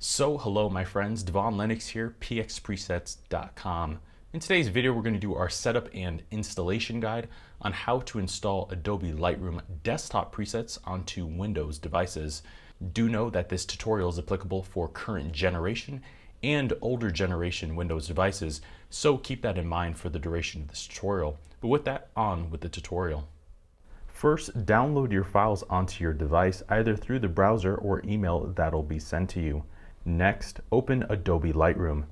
So hello my friends, Devon Lennox here, pxpresets.com. In today's video we're going to do our setup and installation guide on how to install Adobe Lightroom desktop presets onto Windows devices. Do know that this tutorial is applicable for current generation and older generation Windows devices, so keep that in mind for the duration of this tutorial. But with that, on with the tutorial. First, download your files onto your device either through the browser or email that'll be sent to you. Next, open Adobe Lightroom.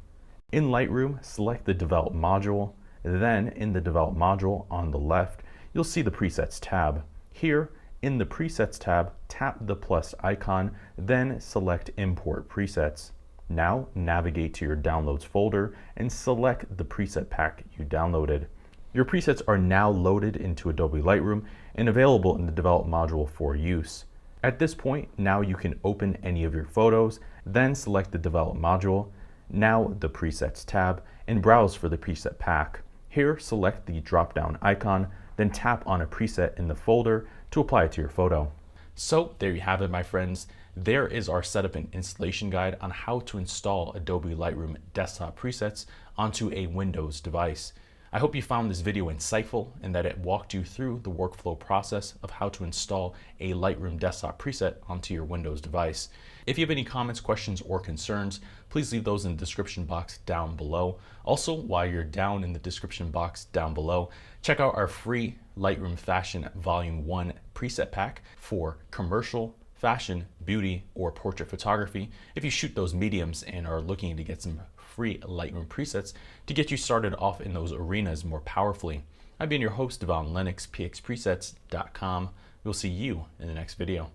In Lightroom, select the Develop module. Then, in the Develop module on the left, you'll see the Presets tab. Here, in the Presets tab, tap the plus icon, then select Import Presets. Now, navigate to your Downloads folder and select the preset pack you downloaded. Your presets are now loaded into Adobe Lightroom and available in the Develop module for use. At this point, now you can open any of your photos, then select the Develop module, now the Presets tab, and browse for the preset pack. Here, select the drop-down icon, then tap on a preset in the folder to apply it to your photo. So there you have it, my friends. There is our setup and installation guide on how to install Adobe Lightroom desktop presets onto a Windows device. I hope you found this video insightful and that it walked you through the workflow process of how to install a Lightroom desktop preset onto your Windows device. If you have any comments, questions, or concerns, please leave those in the description box down below. Also, while you're down in the description box down below, check out our free Lightroom Fashion Volume 1 preset pack for commercial, fashion, beauty, or portrait photography. If you shoot those mediums and are looking to get some free Lightroom presets to get you started off in those arenas more powerfully. I've been your host, Devon Lennox, pxpresets.com. We'll see you in the next video.